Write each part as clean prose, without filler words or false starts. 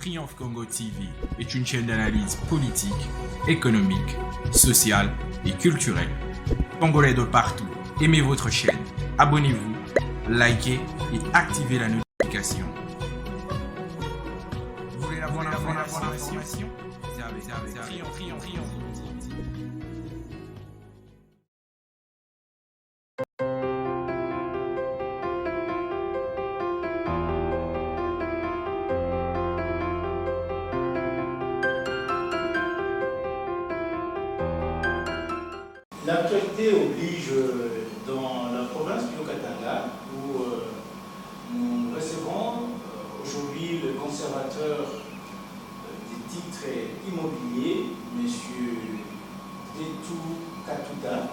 Triomphe Congo TV est une chaîne d'analyse politique, économique, sociale et culturelle. Congolais de partout, aimez votre chaîne, abonnez-vous, likez et activez la notification. Vous voulez la bonne information? C'est avec Triomphe. L'actualité oblige dans la province du Haut-Katanga où nous recevons aujourd'hui le conservateur des titres immobiliers, M. Detou Katouda.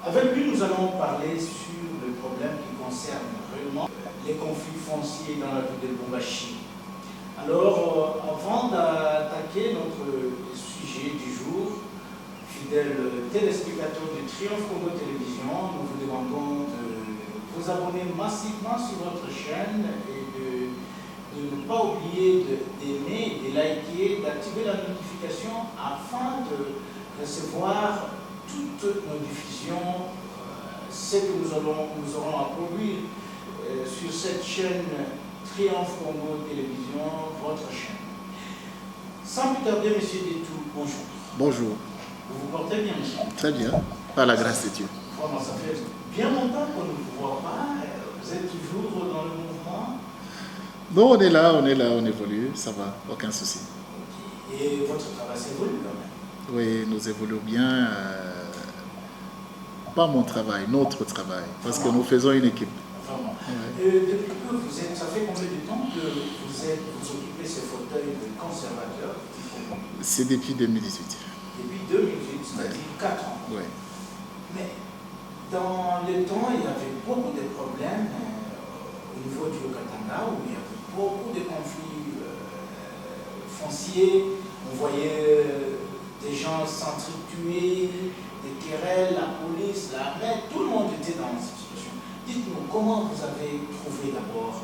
Avec lui, nous allons parler sur le problème qui concerne réellement les conflits fonciers dans la ville de Lubumbashi. Alors, avant d'attaquer notre sujet du jour, fidèles téléspectateurs de Triomphe Congo Télévision, nous vous demandons de vous abonner massivement sur notre chaîne et de ne pas oublier d'aimer, de liker, d'activer la notification afin de recevoir toutes nos diffusions, ce que nous aurons à produire sur cette chaîne Triomphe Congo Télévision, votre chaîne. Sans plus tarder, M. Detou, bonjour. Bonjour. Vous vous portez bien, monsieur? Très bien, par la grâce de Dieu. Vraiment, ça fait bien longtemps qu'on ne vous voit pas. Vous êtes toujours dans le mouvement? Non, on est là, on évolue, ça va, aucun souci. Okay. Et votre travail s'évolue quand même? Oui, nous évoluons bien. Pas mon travail, notre travail, parce que nous faisons une équipe. Vraiment. Ouais. Depuis que vous êtes, ça fait combien de temps que vous occupez ce fauteuil de conservateur? C'est depuis 2018. Depuis 2008, c'est-à-dire 4 ans. Oui. Mais dans le temps, il y avait beaucoup de problèmes au niveau du Haut-Katanga, où il y avait beaucoup de conflits fonciers. On voyait des gens s'entretuer, des querelles, la police, l'armée, tout le monde était dans cette situation. Dites-nous, comment vous avez trouvé d'abord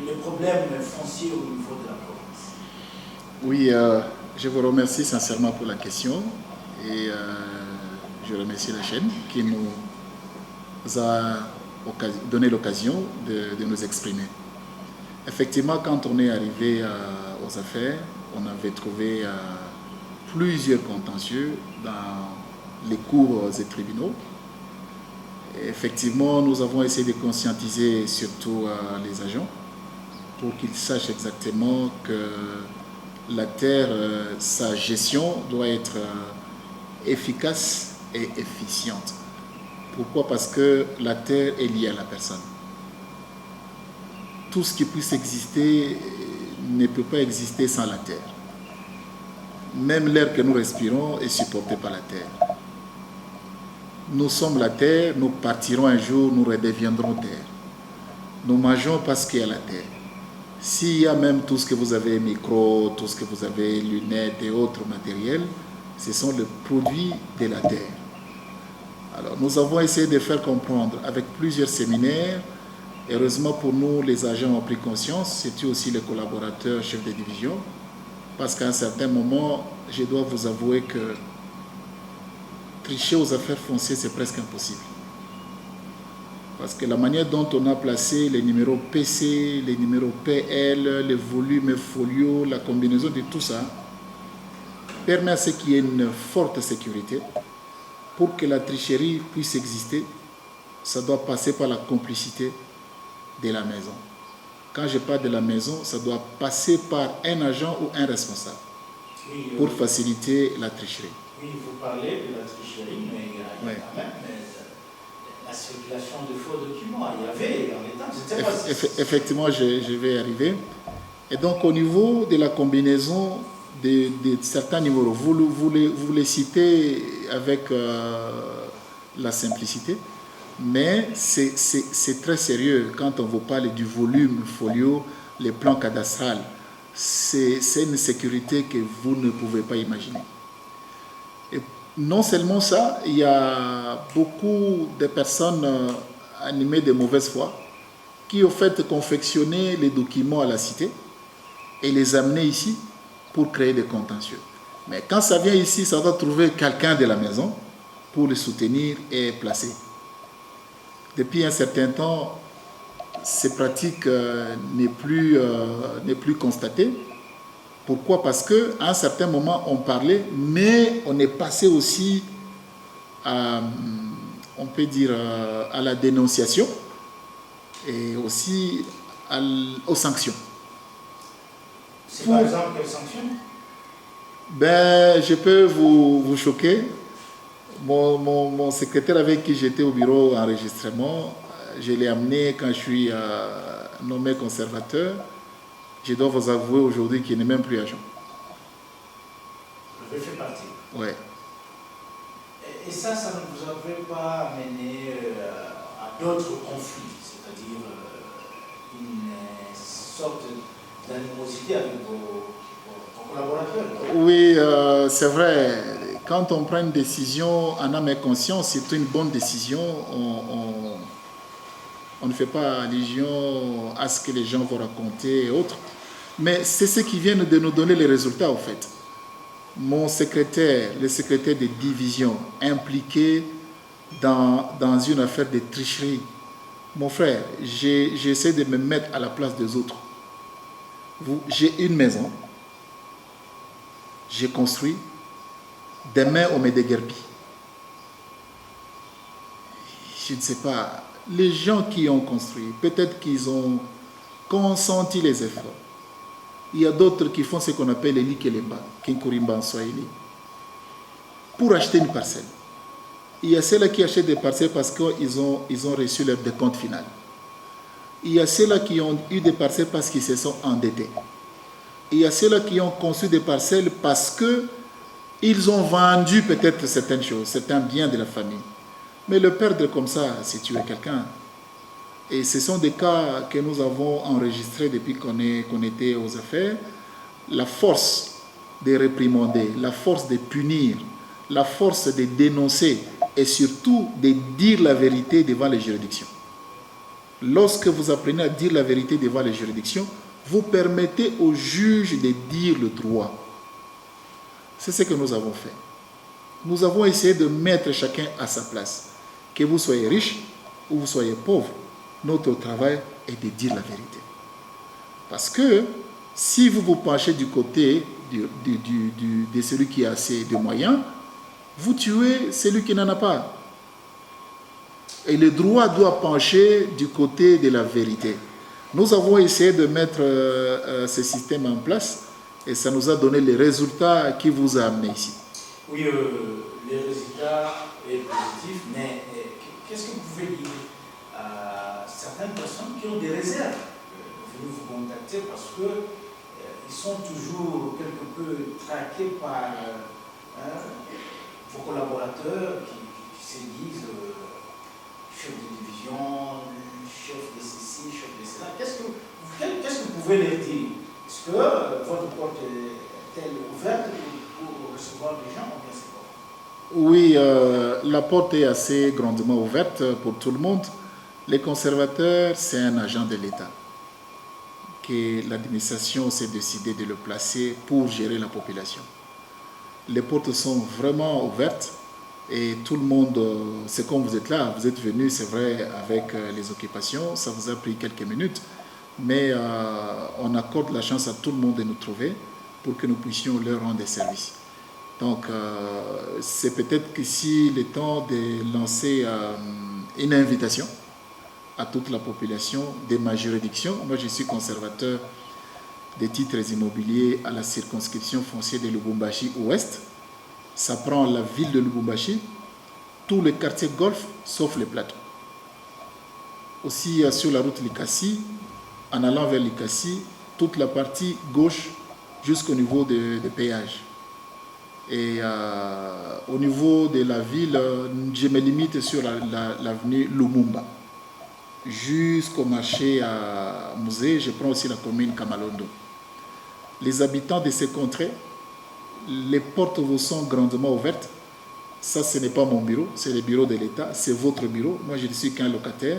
les problèmes fonciers au niveau de la province? Oui, je vous remercie sincèrement pour la question et je remercie la chaîne qui nous a donné l'occasion de nous exprimer. Effectivement, quand on est arrivé aux affaires, on avait trouvé plusieurs contentieux dans les cours et tribunaux. Et effectivement, nous avons essayé de conscientiser surtout les agents pour qu'ils sachent exactement que la terre, sa gestion doit être efficace et efficiente. Pourquoi? Parce que la terre est liée à la personne. Tout ce qui puisse exister ne peut pas exister sans la terre. Même l'air que nous respirons est supporté par la terre. Nous sommes la terre, nous partirons un jour, nous redeviendrons terre. Nous mangeons parce qu'il y a la terre. S'il y a même tout ce que vous avez, micro, tout ce que vous avez, lunettes et autres matériels, ce sont les produits de la terre. Alors, nous avons essayé de faire comprendre avec plusieurs séminaires. Heureusement pour nous, les agents ont pris conscience, c'était aussi les collaborateurs, chefs de division, parce qu'à un certain moment, je dois vous avouer que tricher aux affaires foncières, c'est presque impossible. Parce que la manière dont on a placé les numéros PC, les numéros PL, les volumes folio, la combinaison de tout ça, permet à ce qu'il y ait une forte sécurité. Pour que la tricherie puisse exister, ça doit passer par la complicité de la maison. Quand je parle de la maison, ça doit passer par un agent ou un responsable pour faciliter la tricherie. Oui, vous parlez de la tricherie, mais il y a quand même la circulation de faux documents. Il y avait en état, c'était pas... Effectivement, je vais y arriver. Et donc, au niveau de la combinaison de certains numéros, vous les citez avec la simplicité, mais c'est très sérieux quand on vous parle du volume folio, les plans cadastrales. C'est une sécurité que vous ne pouvez pas imaginer. Et non seulement ça, il y a beaucoup de personnes animées de mauvaise foi qui au fait confectionnaient les documents à la cité et les amenaient ici pour créer des contentieux. Mais quand ça vient ici, ça doit trouver quelqu'un de la maison pour le soutenir et placer. Depuis un certain temps, ces pratiques n'est plus constatée. Pourquoi? Parce qu'à un certain moment, on parlait, mais on est passé aussi à, on peut dire, à la dénonciation et aussi aux sanctions. C'est par exemple quelles sanctions? Ben, je peux vous choquer. Mon secrétaire avec qui j'étais au bureau enregistrement, je l'ai amené quand je suis nommé conservateur. Je dois vous avouer aujourd'hui qu'il n'est même plus agent. Vous avez fait partie. Oui. Et ça ne vous avait pas amené à d'autres conflits, c'est-à-dire une sorte d'animosité avec vos collaborateurs? Oui, c'est vrai. Quand on prend une décision en âme et conscience, c'est une bonne décision. On ne fait pas allusion à ce que les gens vont raconter et autres. Mais c'est ce qui vient de nous donner les résultats, en fait. Mon secrétaire, le secrétaire de division, impliqué dans une affaire de tricherie. Mon frère, j'essaie de me mettre à la place des autres. J'ai une maison, j'ai construit, demain on me déguerpit. Je ne sais pas, les gens qui ont construit, peut-être qu'ils ont consenti les efforts. Il y a d'autres qui font ce qu'on appelle les likelemba, kinkurimba en swahili, pour acheter une parcelle. Il y a ceux-là qui achètent des parcelles parce qu'ils ont reçu leur décompte final. Il y a ceux-là qui ont eu des parcelles parce qu'ils se sont endettés. Il y a ceux-là qui ont construit des parcelles parce qu'ils ont vendu peut-être certaines choses, certains biens de la famille. Mais le perdre comme ça, c'est tuer quelqu'un. Et ce sont des cas que nous avons enregistrés depuis qu'on était aux affaires. La force de réprimander, la force de punir, la force de dénoncer et surtout de dire la vérité devant les juridictions. Lorsque vous apprenez à dire la vérité devant les juridictions, vous permettez aux juges de dire le droit. C'est ce que nous avons fait. Nous avons essayé de mettre chacun à sa place. Que vous soyez riche ou vous soyez pauvre, notre travail est de dire la vérité. Parce que si vous vous penchez du côté de celui qui a assez de moyens, vous tuez celui qui n'en a pas. Et le droit doit pencher du côté de la vérité. Nous avons essayé de mettre ce système en place et ça nous a donné les résultats qui vous a amené ici. Oui, les résultats sont positifs, mais qu'est-ce que vous pouvez dire à certaines personnes qui ont des réserves venir vous contacter parce qu'ils sont toujours quelque peu traqués par vos collaborateurs qui se disent chef de division, chef de ceci, chef de cela. Qu'est-ce que vous pouvez leur dire? Est-ce que votre porte est-elle ouverte pour recevoir des gens ou bien c'est pas? Oui, la porte est assez grandement ouverte pour tout le monde. Les conservateurs, c'est un agent de l'État que l'administration s'est décidée de le placer pour gérer la population. Les portes sont vraiment ouvertes et tout le monde, c'est comme vous êtes là, vous êtes venu, c'est vrai, avec les occupations, ça vous a pris quelques minutes, mais on accorde la chance à tout le monde de nous trouver pour que nous puissions leur rendre des services. Donc, c'est peut-être qu'ici le temps de lancer une invitation à toute la population de ma juridiction. Moi, je suis conservateur des titres immobiliers à la circonscription foncière de Lubumbashi Ouest. Ça prend la ville de Lubumbashi, tout le quartier golf, sauf les plateaux. Aussi, sur la route Likasi, en allant vers Likasi, toute la partie gauche jusqu'au niveau des péages. Et au niveau de la ville, je me limite sur l'avenue Lumumba. Jusqu'au marché à Musée, je prends aussi la commune Kamalondo. Les habitants de ces contrées, les portes vous sont grandement ouvertes. Ça, ce n'est pas mon bureau, c'est le bureau de l'État, c'est votre bureau. Moi, je ne suis qu'un locataire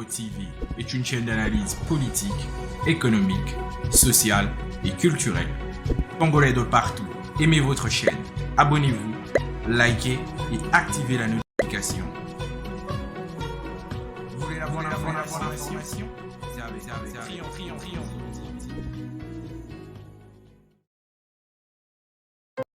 Tongo TV est une chaîne d'analyse politique, économique, sociale et culturelle. Tongolais de partout, aimez votre chaîne, abonnez-vous, likez et activez la notification. Vous voulez la bonne information? C'est avec Trion.